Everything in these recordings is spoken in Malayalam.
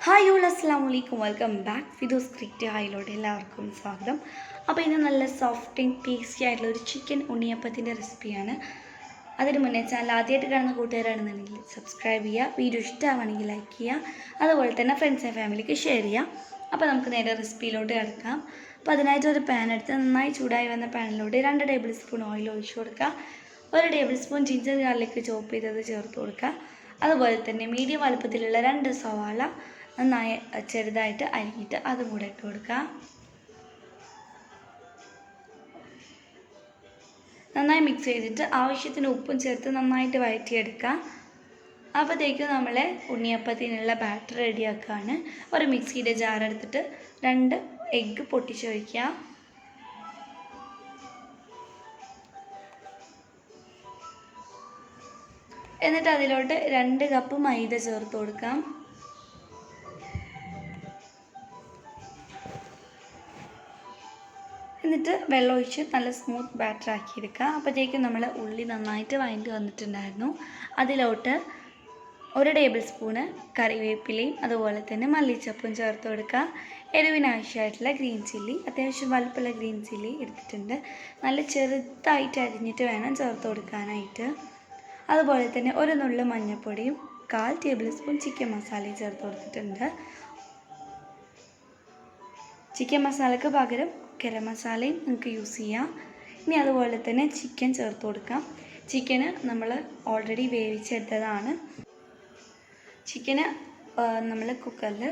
ഹായ് ഓൾ അസ്സലാമു അലൈക്കും, വെൽക്കം ബാക്ക്. ഫിദൂസ് ക്രിക്കറ്റ് ഹായിലോട്ട് എല്ലാവർക്കും സ്വാഗതം. അപ്പോൾ ഇന്ന് നല്ല സോഫ്റ്റ് ആൻഡ് ടേസ്റ്റി ആയിട്ടുള്ള ഒരു ചിക്കൻ ഉണ്ണിയപ്പത്തിൻ്റെ റെസിപ്പിയാണ്. അതിന് മുന്നേ ചാനൽ ആദ്യമായിട്ട് കാണുന്ന കൂട്ടുകാരാണെന്നുണ്ടെങ്കിൽ സബ്സ്ക്രൈബ് ചെയ്യുക, വീഡിയോ ഇഷ്ടമാണെങ്കിൽ ലൈക്ക് ചെയ്യുക, അതുപോലെ തന്നെ ഫ്രണ്ട്സ് ആൻഡ് ഫാമിലിക്ക് ഷെയർ ചെയ്യുക. അപ്പോൾ നമുക്ക് നേരെ റെസിപ്പിയിലോട്ട് കിടക്കാം. അപ്പോൾ അതിനായിട്ട് ഒരു പാൻ എടുത്ത് നന്നായി ചൂടായി വന്ന പാനിലോട്ട് 2 ടേബിൾ സ്പൂൺ ഓയിൽ ഒഴിച്ചു കൊടുക്കുക. 1 ടേബിൾ സ്പൂൺ ജിഞ്ചർ ഗാർലിക് ചോപ്പ് ചെയ്തത് ചേർത്ത് കൊടുക്കുക. അതുപോലെ തന്നെ മീഡിയം വലുപ്പത്തിലുള്ള 2 സവാള നന്നായി ചെറുതായിട്ട് അരിഞ്ഞിട്ട് അതും കൂടെ ഇട്ട് കൊടുക്കുക. നന്നായി മിക്സ് ചെയ്തിട്ട് ആവശ്യത്തിന് ഉപ്പും ചേർത്ത് നന്നായിട്ട് വഴറ്റിയെടുക്കുക. അപ്പോഴത്തേക്കും നമ്മൾ ഉണ്ണിയപ്പത്തിനുള്ള ബാറ്റർ റെഡിയാക്കുകയാണ്. ഒരു മിക്സിയുടെ ജാർ എടുത്തിട്ട് 2 എഗ്ഗ് പൊട്ടിച്ചൊഴിക്കുക. എന്നിട്ട് അതിലോട്ട് 2 കപ്പ് മൈദ ചേർത്ത് കൊടുക്കാം. എന്നിട്ട് വെള്ളമൊഴിച്ച് നല്ല സ്മൂത്ത് ബാറ്റർ ആക്കിയെടുക്കുക. അപ്പോഴത്തേക്കും നമ്മൾ ഉള്ളി നന്നായിട്ട് വഴണ്ടി വന്നിട്ടുണ്ടായിരുന്നു. അതിലോട്ട് 1 ടേബിൾ സ്പൂണ് കറിവേപ്പിലയും അതുപോലെ തന്നെ മല്ലിച്ചപ്പും ചേർത്ത് കൊടുക്കുക. എരിവിനാവശ്യമായിട്ടുള്ള ഗ്രീൻ ചില്ലി, അത്യാവശ്യം വലുപ്പമുള്ള ഗ്രീൻ ചില്ലി എടുത്തിട്ടുണ്ട്. നല്ല ചെറുതായിട്ട് അരിഞ്ഞിട്ട് വേണം ചേർത്ത് കൊടുക്കാനായിട്ട്. അതുപോലെ തന്നെ 1 നുള്ളു മഞ്ഞൾപ്പൊടിയും 1/4 ടേബിൾ സ്പൂൺ ചിക്കൻ മസാലയും ചേർത്ത് കൊടുത്തിട്ടുണ്ട്. ചിക്കൻ മസാലയ്ക്ക് പകരം ഗരം മസാലയും നമുക്ക് യൂസ് ചെയ്യാം. ഇനി അതുപോലെ തന്നെ ചിക്കൻ ചേർത്ത് കൊടുക്കാം. ചിക്കന് നമ്മൾ ഓൾറെഡി വേവിച്ചെടുത്തതാണ്. ചിക്കന് നമ്മൾ കുക്കറിൽ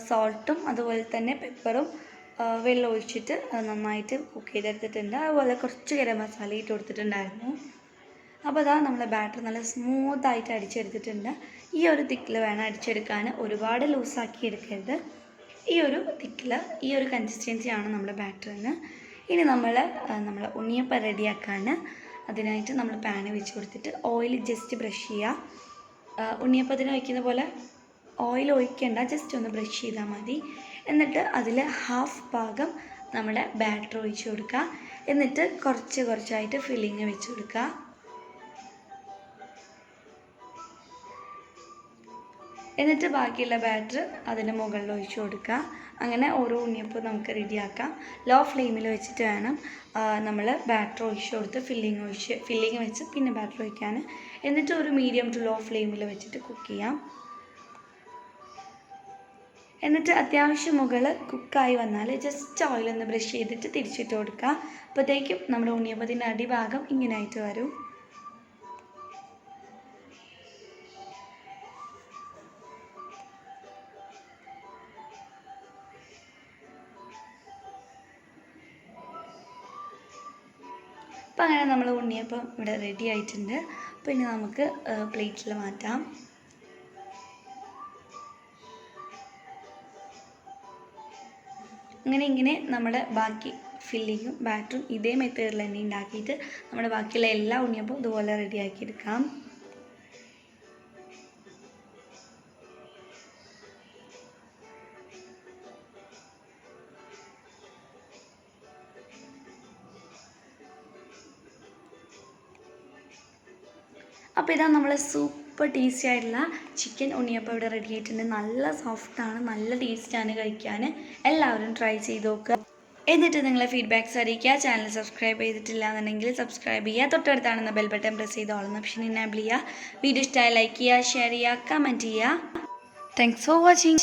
സോൾട്ടും അതുപോലെ തന്നെ പെപ്പറും വെള്ളം ഒഴിച്ചിട്ട് നന്നായിട്ട് കുക്ക് ചെയ്തെടുത്തിട്ടുണ്ട്. അതുപോലെ കുറച്ച് ഗരം മസാല ഇട്ട് കൊടുത്തിട്ടുണ്ടായിരുന്നു. അപ്പോൾ അതാ നമ്മളെ ബാറ്റർ നല്ല സ്മൂത്തായിട്ട് അടിച്ചെടുത്തിട്ടുണ്ട്. ഈ ഒരു തിക്കിൽ വേണം അടിച്ചെടുക്കാൻ, ഒരുപാട് ലൂസാക്കി എടുക്കരുത്. ഈ ഒരു തിക്കിൽ ഈ ഒരു കൺസിസ്റ്റൻസിയാണ് നമ്മുടെ ബാറ്ററിന്. ഇനി നമ്മൾ ഉണ്ണിയപ്പം റെഡിയാക്കാൻ അതിനായിട്ട് നമ്മൾ പാന് വെച്ച് കൊടുത്തിട്ട് ഓയിൽ ജസ്റ്റ് ബ്രഷ് ചെയ്യുക. ഉണ്ണിയപ്പത്തിന് വയ്ക്കുന്ന പോലെ ഓയിൽ ഒഴിക്കേണ്ട, ജസ്റ്റ് ഒന്ന് ബ്രഷ് ചെയ്താൽ മതി. എന്നിട്ട് അതിൽ ഹാഫ് ഭാഗം നമ്മുടെ ബാറ്റർ ഒഴിച്ച് കൊടുക്കുക. എന്നിട്ട് കുറച്ചായിട്ട് ഫില്ലിങ് വെച്ച് കൊടുക്കുക. എന്നിട്ട് ബാക്കിയുള്ള ബാറ്റർ അതിന് മുകളിൽ ഒഴിച്ച് കൊടുക്കുക. അങ്ങനെ ഓരോ ഉണ്ണിയപ്പം നമുക്ക് റെഡിയാക്കാം. ലോ ഫ്ലെയിമിൽ വെച്ചിട്ട് വേണം നമ്മൾ ബാറ്റർ ഒഴിച്ച് കൊടുത്ത് ഫില്ലിങ് വെച്ച് പിന്നെ ബാറ്റർ ഒഴിക്കാൻ. എന്നിട്ട് ഒരു മീഡിയം ടു ലോ ഫ്ലെയിമിൽ വെച്ചിട്ട് കുക്ക് ചെയ്യാം. എന്നിട്ട് അത്യാവശ്യം മുകളിൽ കുക്കായി വന്നാൽ ജസ്റ്റ് ഓയിലൊന്ന് ബ്രഷ് ചെയ്തിട്ട് തിരിച്ചിട്ട് കൊടുക്കുക. അപ്പോഴത്തേക്കും നമ്മുടെ ഉണ്ണിയപ്പത്തിൻ്റെ അടിഭാഗം ഇങ്ങനെയായിട്ട് വരും. അപ്പോൾ അങ്ങനെ നമ്മൾ ഉണ്ണിയപ്പം ഇവിടെ റെഡി ആയിട്ടുണ്ട്. പിന്നെ നമുക്ക് പ്ലേറ്റിൽ മാറ്റാം. ഇങ്ങനെ നമ്മുടെ ബാക്കി ഫില്ലിങ്ങും ബാറ്ററും ഇതേ മെത്തേഡിൽ തന്നെ ഉണ്ടാക്കിയിട്ട് നമ്മുടെ ബാക്കിയുള്ള എല്ലാ ഉണ്ണിയപ്പവും ഇതുപോലെ റെഡിയാക്കി എടുക്കാം. അപ്പോൾ ഇതാ നമ്മൾ സൂപ്പർ ടേസ്റ്റി ആയിട്ടുള്ള ചിക്കൻ ഉണ്ണിയപ്പം ഇവിടെ റെഡി ആയിട്ടുണ്ട്. നല്ല സോഫ്റ്റാണ്, നല്ല ടേസ്റ്റാണ് കഴിക്കാൻ. എല്ലാവരും ട്രൈ ചെയ്ത് നോക്കുക. എന്നിട്ട് നിങ്ങളെ ഫീഡ്ബാക്ക്സ് അറിയിക്കുക. ചാനൽ സബ്സ്ക്രൈബ് ചെയ്തിട്ടില്ല എന്നുണ്ടെങ്കിൽ സബ്സ്ക്രൈബ് ചെയ്യുക. തൊട്ടടുത്താണെന്ന ബെൽ ബട്ടൺ പ്രസ് ചെയ്ത് ഓൾ എന്ന ഓപ്ഷൻ എനേബിൾ ചെയ്യുക. വീഡിയോ ഇഷ്ടമായി ലൈക്ക് ചെയ്യുക, ഷെയർ ചെയ്യുക, കമൻറ്റ് ചെയ്യുക. Thanks for watching.